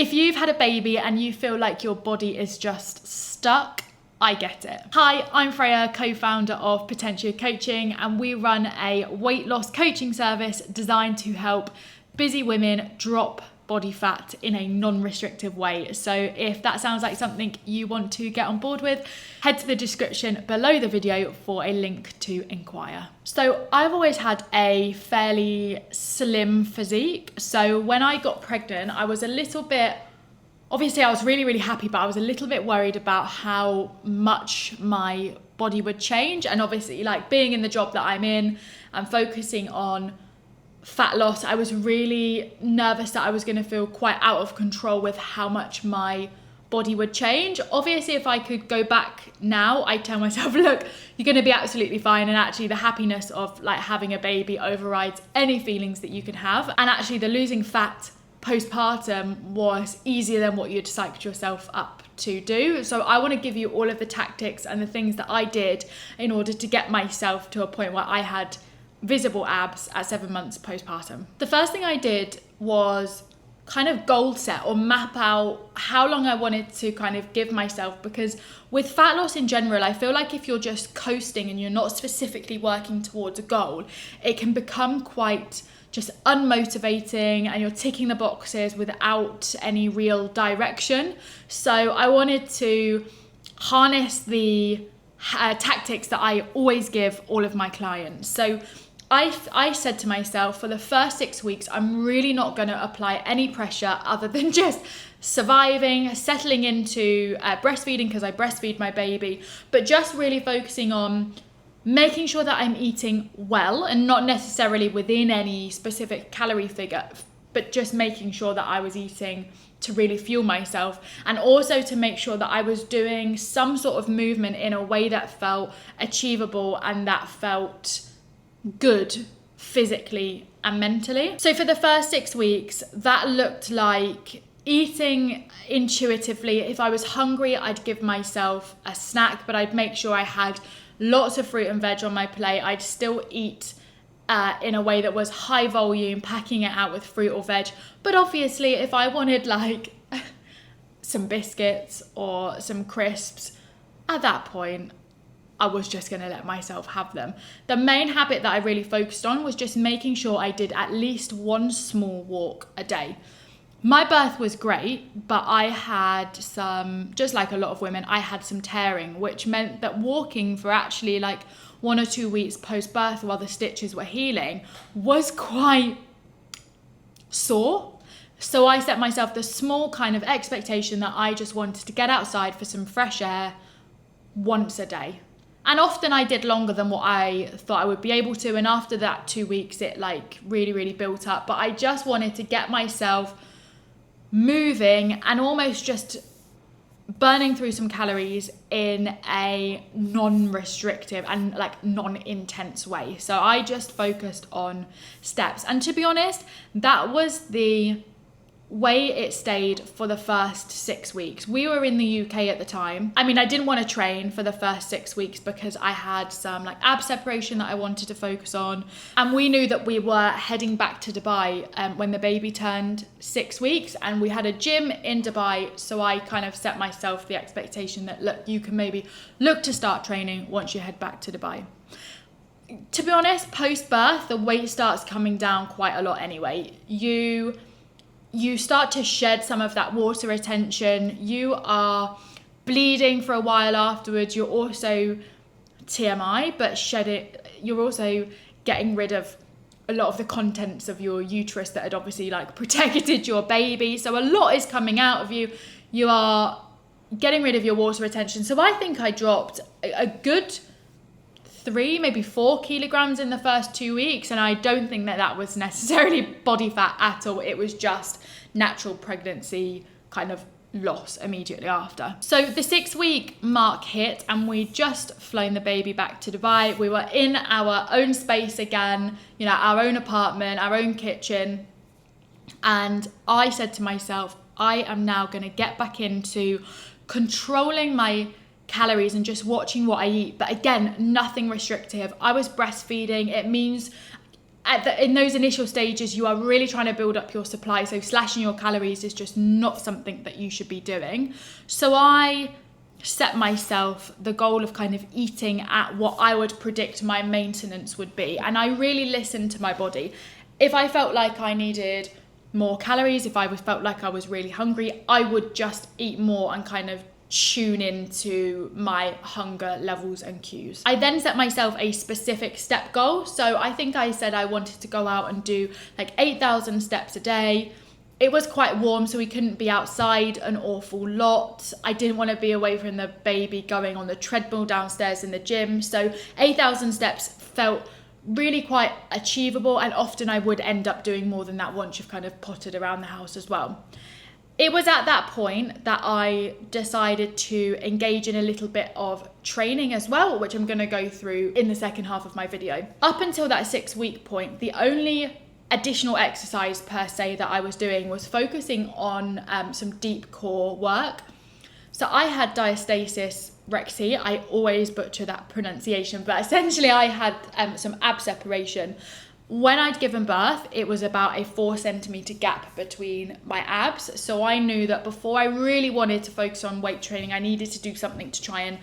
If you've had a baby and you feel like your body is just stuck, I get it. Hi, I'm Freya, co-founder of Potentia Coaching, and we run a weight loss coaching service designed to help busy women drop body fat in a non-restrictive way. So if that sounds like something you want to get on board with, head to the description below the video for a link to inquire. So I've always had a fairly slim physique. So when I got pregnant, I was a little bit, obviously I was really happy, but I was a little bit worried about how much my body would change. And obviously, like, being in the job that I'm in and focusing on fat loss, I was really nervous that I was going to feel quite out of control with how much my body would change. Obviously, if I could go back now, I'd tell myself, look, you're going to be absolutely fine. And actually the happiness of like having a baby overrides any feelings that you can have. And actually the losing fat postpartum was easier than what you'd psyched yourself up to do. So I want to give you all of the tactics and the things that I did in order to get myself to a point where I had visible abs at 7 months postpartum. The first thing I did was kind of goal set or map out how long I wanted to kind of give myself, because with fat loss in general, I feel like if you're just coasting and you're not specifically working towards a goal, it can become quite just unmotivating and you're ticking the boxes without any real direction. So I wanted to harness the tactics that I always give all of my clients. So I said to myself, for the first 6 weeks, I'm really not going to apply any pressure other than just surviving, settling into breastfeeding, because I breastfeed my baby, but just really focusing on making sure that I'm eating well and not necessarily within any specific calorie figure, but just making sure that I was eating to really fuel myself, and also to make sure that I was doing some sort of movement in a way that felt achievable and that felt good physically and mentally. So for the first 6 weeks, that looked like eating intuitively. If I was hungry, I'd give myself a snack, but I'd make sure I had lots of fruit and veg on my plate. I'd still eat in a way that was high volume, packing it out with fruit or veg. But obviously, if I wanted like some biscuits or some crisps, at that point, I was just going to let myself have them. The main habit that I really focused on was just making sure I did at least one small walk a day. My birth was great, but I had some, just like a lot of women, I had some tearing, which meant that walking for actually like 1 or 2 weeks post-birth while the stitches were healing was quite sore. So I set myself the small kind of expectation that I just wanted to get outside for some fresh air once a day. And often I did longer than what I thought I would be able to. And after that 2 weeks, it like really built up. But I just wanted to get myself moving and almost just burning through some calories in a non-restrictive and like non-intense way. So I just focused on steps. And to be honest, that was the way it stayed for the first 6 weeks. We were in the UK at the time. I mean, I didn't want to train for the first 6 weeks because I had some like ab separation that I wanted to focus on. And we knew that we were heading back to Dubai when the baby turned 6 weeks, and we had a gym in Dubai. So I kind of set myself the expectation that, look, you can maybe look to start training once you head back to Dubai. To be honest, post-birth, the weight starts coming down quite a lot anyway. You start to shed some of that water retention. You are bleeding for a while afterwards. You're also TMI, but you're also getting rid of a lot of the contents of your uterus that had obviously like protected your baby. So a lot is coming out of you. You are getting rid of your water retention. So I think I dropped a good 3, maybe 4 kilograms in the first 2 weeks. And I don't think that was necessarily body fat at all. It was just natural pregnancy kind of loss immediately after. So the 6-week mark hit and we'd just flown the baby back to Dubai. We were in our own space again, you know, our own apartment, our own kitchen. And I said to myself, I am now going to get back into controlling my calories and just watching what I eat. But again, nothing restrictive. I was breastfeeding. It means in those initial stages, you are really trying to build up your supply. So slashing your calories is just not something that you should be doing. So I set myself the goal of kind of eating at what I would predict my maintenance would be. And I really listened to my body. If I felt like I needed more calories, if I felt like I was really hungry, I would just eat more and kind of tune into my hunger levels and cues. I then set myself a specific step goal. So I think I said I wanted to go out and do like 8,000 steps a day. It was quite warm, so we couldn't be outside an awful lot. I didn't want to be away from the baby going on the treadmill downstairs in the gym. So 8,000 steps felt really quite achievable, and often I would end up doing more than that once you've kind of potted around the house as well. It was at that point that I decided to engage in a little bit of training as well, which I'm going to go through in the second half of my video. Up until that 6-week point, the only additional exercise per se that I was doing was focusing on some deep core work. So I had diastasis recti. I always butcher that pronunciation, but essentially I had some ab separation. When I'd given birth, it was about a 4 centimeter gap between my abs. So I knew that before I really wanted to focus on weight training, I needed to do something to try and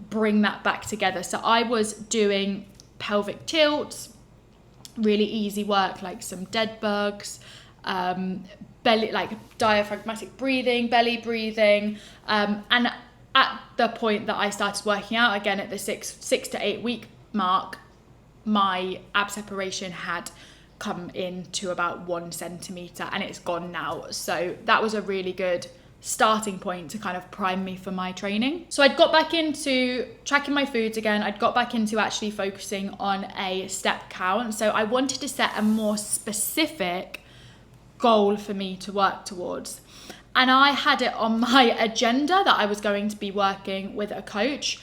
bring that back together. So I was doing pelvic tilts, really easy work, like some dead bugs, belly, like diaphragmatic breathing, belly breathing. And at the point that I started working out, again at the 6 to 8 week mark, my ab separation had come in to about 1 centimeter, and it's gone now. So that was a really good starting point to kind of prime me for my training. So I'd got back into tracking my foods again. I'd got back into actually focusing on a step count. So I wanted to set a more specific goal for me to work towards. And I had it on my agenda that I was going to be working with a coach.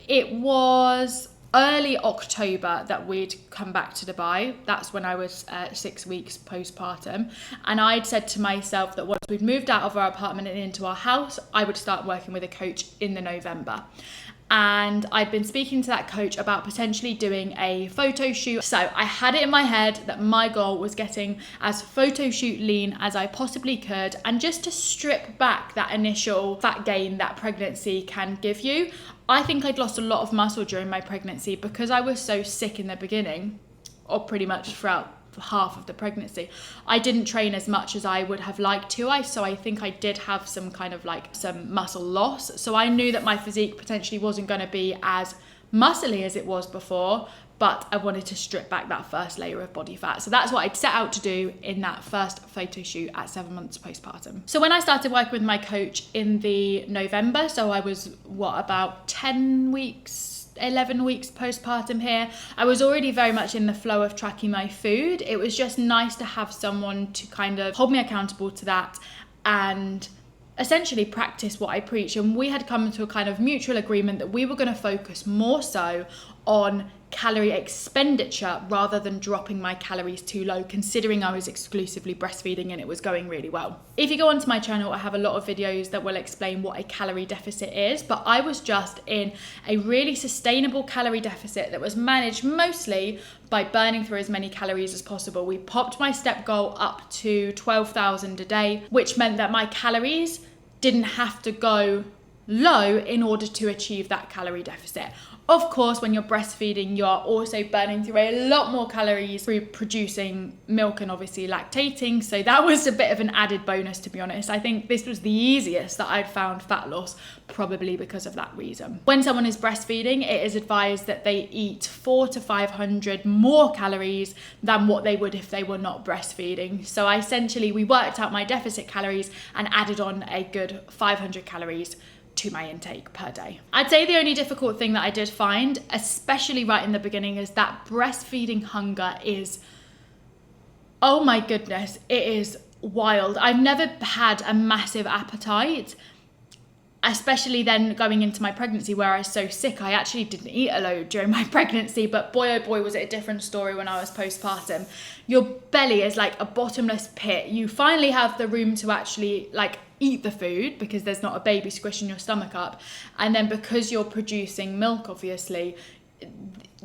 It was early October that we'd come back to Dubai. That's when I was 6 weeks postpartum. And I'd said to myself that once we'd moved out of our apartment and into our house, I would start working with a coach in the November. And I'd been speaking to that coach about potentially doing a photo shoot. So I had it in my head that my goal was getting as photo shoot lean as I possibly could, and just to strip back that initial fat gain that pregnancy can give you. I think I'd lost a lot of muscle during my pregnancy because I was so sick in the beginning, or pretty much throughout half of the pregnancy. I didn't train as much as I would have liked to. So I think I did have some kind of like some muscle loss. So I knew that my physique potentially wasn't going to be as muscly as it was before, but I wanted to strip back that first layer of body fat. So that's what I'd set out to do in that first photo shoot at 7 months postpartum. So when I started working with my coach in the November, so I was about 10 weeks, 11 weeks postpartum here, I was already very much in the flow of tracking my food. It was just nice to have someone to kind of hold me accountable to that and essentially practice what I preach. And we had come to a kind of mutual agreement that we were going to focus more so on calorie expenditure rather than dropping my calories too low, considering I was exclusively breastfeeding and it was going really well. If you go onto my channel, I have a lot of videos that will explain what a calorie deficit is, but I was just in a really sustainable calorie deficit that was managed mostly by burning through as many calories as possible. We popped my step goal up to 12,000 a day, which meant that my calories didn't have to go low in order to achieve that calorie deficit. Of course, when you're breastfeeding, you're also burning through a lot more calories through producing milk and obviously lactating. So that was a bit of an added bonus, to be honest. I think this was the easiest that I'd found fat loss, probably because of that reason. When someone is breastfeeding, it is advised that they eat 400 to 500 more calories than what they would if they were not breastfeeding. So we worked out my deficit calories and added on a good 500 calories to my intake per day. I'd say the only difficult thing that I did find, especially right in the beginning, is that breastfeeding hunger is, oh my goodness, it is wild. I've never had a massive appetite, especially then going into my pregnancy where I was so sick. I actually didn't eat a load during my pregnancy, but boy, oh boy, was it a different story when I was postpartum. Your belly is like a bottomless pit. You finally have the room to actually like eat the food because there's not a baby squishing your stomach up. And then because you're producing milk, obviously,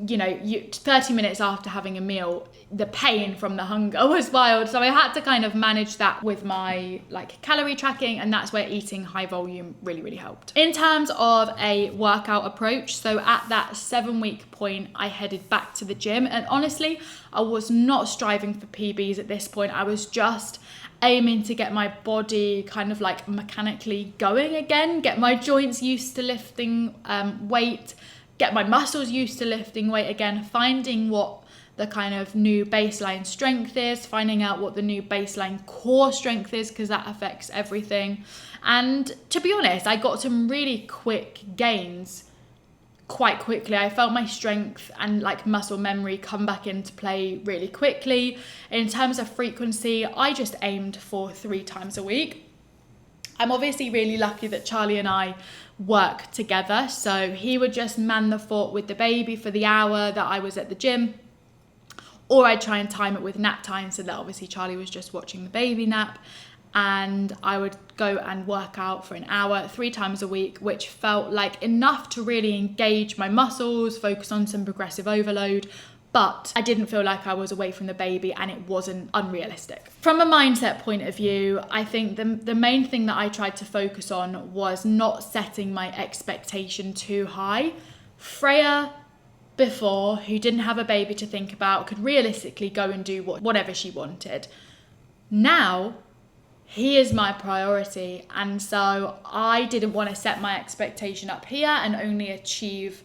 you 30 minutes after having a meal, the pain from the hunger was wild. So I had to kind of manage that with my like calorie tracking, and that's where eating high volume really, really helped. In terms of a workout approach, so at that 7-week point, I headed back to the gym, and honestly, I was not striving for PBs at this point. I was just aiming to get my body kind of like mechanically going again, get my joints used to lifting weight, get my muscles used to lifting weight again, finding what the kind of new baseline strength is, finding out what the new baseline core strength is, because that affects everything. And to be honest, I got some really quick gains quite quickly. I felt my strength and like muscle memory come back into play really quickly. In terms of frequency, I just aimed for 3 times a week. I'm obviously really lucky that Charlie and I work together. So he would just man the fort with the baby for the hour that I was at the gym, or I'd try and time it with nap time so that obviously Charlie was just watching the baby nap, and I would go and work out for an hour 3 times a week, which felt like enough to really engage my muscles, focus on some progressive overload, but I didn't feel like I was away from the baby, and it wasn't unrealistic. From a mindset point of view, I think the main thing that I tried to focus on was not setting my expectation too high. Freya, before, who didn't have a baby to think about, could realistically go and do whatever she wanted. Now, he is my priority, and so I didn't want to set my expectation up here and only achieve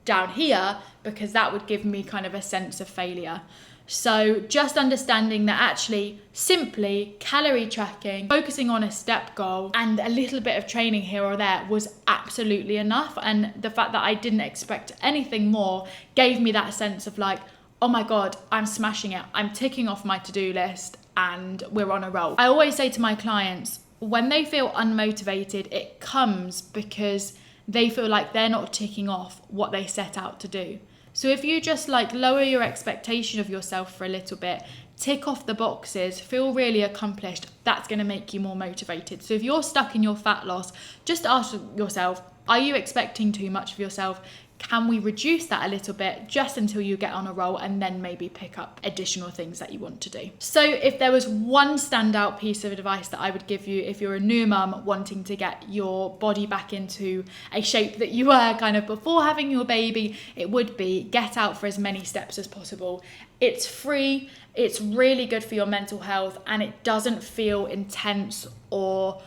down here, because that would give me kind of a sense of failure. So just understanding that actually simply calorie tracking, focusing on a step goal and a little bit of training here or there was absolutely enough. And the fact that I didn't expect anything more gave me that sense of like, oh my God, I'm smashing it. I'm ticking off my to-do list and we're on a roll. I always say to my clients, when they feel unmotivated, it comes because they feel like they're not ticking off what they set out to do. So if you just like lower your expectation of yourself for a little bit, tick off the boxes, feel really accomplished, that's going to make you more motivated. So if you're stuck in your fat loss, just ask yourself, are you expecting too much of yourself? Can we reduce that a little bit just until you get on a roll, and then maybe pick up additional things that you want to do? So if there was one standout piece of advice that I would give you if you're a new mum wanting to get your body back into a shape that you were kind of before having your baby, it would be get out for as many steps as possible. It's free, it's really good for your mental health, and it doesn't feel intense or,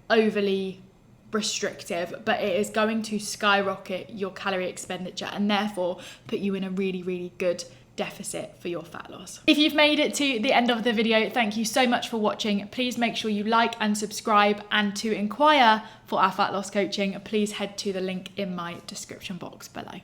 overly restrictive, but it is going to skyrocket your calorie expenditure and therefore put you in a really, really good deficit for your fat loss. If you've made it to the end of the video, thank you so much for watching. Please make sure you like and subscribe, and to inquire for our fat loss coaching, please head to the link in my description box below.